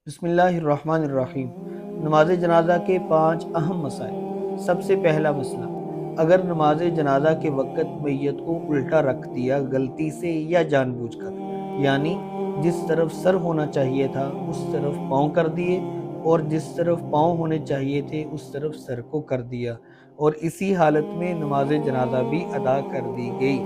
बिस्मिल्लाहिर्रहमानिर्रहीम। नमाज जनाजा के 5 अहम मसाइल। सबसे पहला मसला, अगर नमाज जनाजा के वक़्त मैयत को उल्टा रख दिया गलती से या जानबूझकर, यानी जिस तरफ सर होना चाहिए था उस तरफ पाँव कर दिए और जिस तरफ पाँव होने चाहिए थे उस तरफ सर को कर दिया और इसी हालत में नमाज जनाजा भी अदा कर दी गई,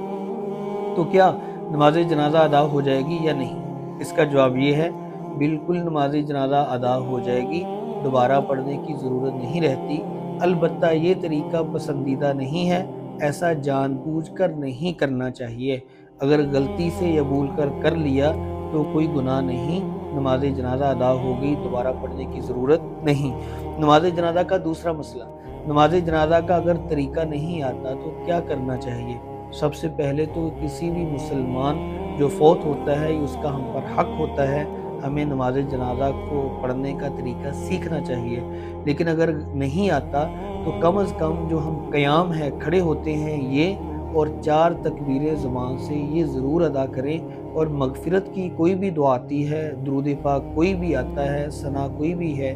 तो क्या नमाज जनाजा अदा हो जाएगी या नहीं? इसका जवाब ये है, बिल्कुल नमाज जनाजा अदा हो जाएगी, दोबारा पढ़ने की ज़रूरत नहीं रहती। अलबत्ता ये तरीका पसंदीदा नहीं है, ऐसा जानबूझकर नहीं करना चाहिए। अगर गलती से या भूल कर लिया तो कोई गुनाह नहीं, नमाज जनाजा अदा हो गई, दोबारा पढ़ने की ज़रूरत नहीं। नमाज जनाजा का दूसरा मसला, नमाज जनाजा का अगर तरीका नहीं आता तो क्या करना चाहिए? सबसे पहले तो किसी भी मुसलमान जो फौत होता है उसका हम पर हक होता है, हमें नमाज जनाजा को पढ़ने का तरीका सीखना चाहिए। लेकिन अगर नहीं आता तो कम अज़ कम जो हम क़याम है खड़े होते हैं ये और 4 तकबीरें ज़ुबान से ये ज़रूर अदा करें और मग़फ़िरत की कोई भी दुआ आती है, दुरूद पाक कोई भी आता है, सना कोई भी है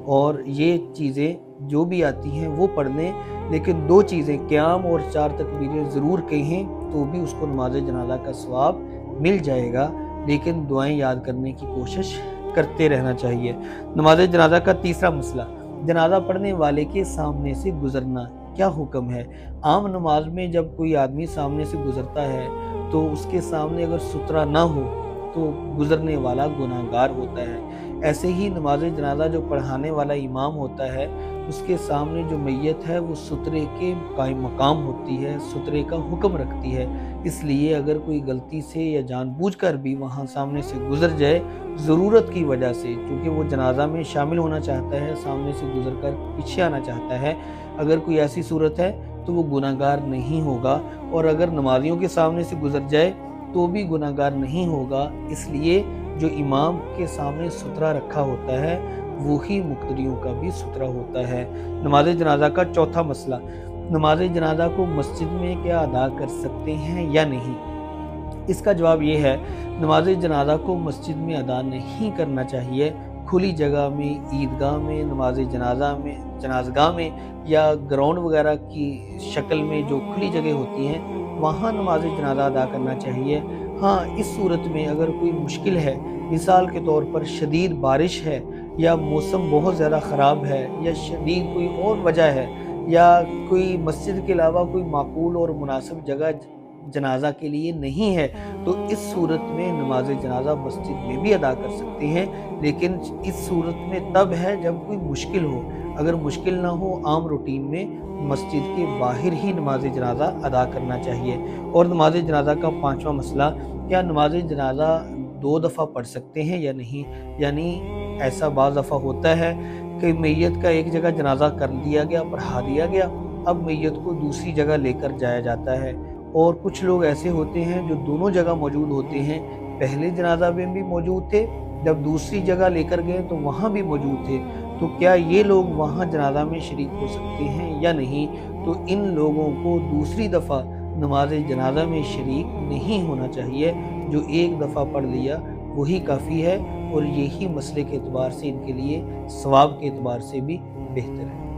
और ये चीज़ें जो भी आती हैं वो पढ़ लें। लेकिन 2 चीज़ें क़याम और 4 तकबीरें ज़रूर कहें तो भी उसको नमाज जनाजा का सवाब मिल जाएगा। लेकिन दुआएं याद करने की कोशिश करते रहना चाहिए। नमाज जनाजा का तीसरा मसला, जनाजा पढ़ने वाले के सामने से गुज़रना क्या हुक्म है? आम नमाज में जब कोई आदमी सामने से गुज़रता है तो उसके सामने अगर सुतरा ना हो तो गुज़रने वाला गुनाहगार होता है। ऐसे ही नमाज जनाजा जो पढ़ाने वाला इमाम होता है उसके सामने जो मैयत है वो सुतरे के कायम मकाम होती है, सुतरे का हुक्म रखती है। इसलिए अगर कोई गलती से या जानबूझकर भी वहाँ सामने से गुज़र जाए ज़रूरत की वजह से, क्योंकि वो जनाजा में शामिल होना चाहता है, सामने से गुज़र कर पीछे आना चाहता है, अगर कोई ऐसी सूरत है तो वो गुनाहगार नहीं होगा। और अगर नमाजियों के सामने से गुज़र जाए तो भी गुनाहगार नहीं होगा। इसलिए जो इमाम के सामने सुतरा रखा होता है वही मुक़्तदियों का भी सुतरा होता है। नमाज जनाजा का चौथा मसला, नमाज जनाजा को मस्जिद में क्या अदा कर सकते हैं या नहीं? इसका जवाब ये है, नमाज जनाजा को मस्जिद में अदा नहीं करना चाहिए। खुली जगह में, ईदगाह में, नमाज जनाजा में, जनाज़गाह में या ग्राउंड वगैरह की शक्ल में जो खुली जगह होती हैं वहाँ नमाज जनाजा अदा करना चाहिए। हाँ, इस सूरत में अगर कोई मुश्किल है, मिसाल के तौर पर शदीद बारिश है या मौसम बहुत ज़्यादा ख़राब है या शदीद कोई और वजह है या कोई मस्जिद के अलावा कोई माकूल और मुनासिब जगह जनाजा के लिए नहीं है, तो इस सूरत में नमाज जनाजा मस्जिद में भी अदा कर सकते हैं। लेकिन इस सूरत में तब है जब कोई मुश्किल हो। अगर मुश्किल ना हो, आम रूटीन में मस्जिद के बाहर ही नमाज जनाजा अदा करना चाहिए। और नमाज जनाजा का 5वां मसला, क्या नमाज जनाजा 2 दफ़ा पढ़ सकते हैं या नहीं? यानी ऐसा बाज़ दफ़ा होता है कि मैयत का एक जगह जनाजा कर दिया गया, पढ़ा दिया गया, अब मैयत को दूसरी जगह लेकर जाया जाता है। और कुछ लोग ऐसे होते हैं जो दोनों जगह मौजूद होते हैं, पहले जनाजा में भी मौजूद थे, जब दूसरी जगह लेकर गए तो वहाँ भी मौजूद थे, तो क्या ये लोग वहाँ जनाजा में शरीक हो सकते हैं या नहीं? तो इन लोगों को दूसरी दफ़ा नमाज जनाजा में शरीक नहीं होना चाहिए। जो एक दफ़ा पढ़ लिया वही काफ़ी है और यही मसले के एतबार से इनके लिए सवाब के एतबार से भी बेहतर है।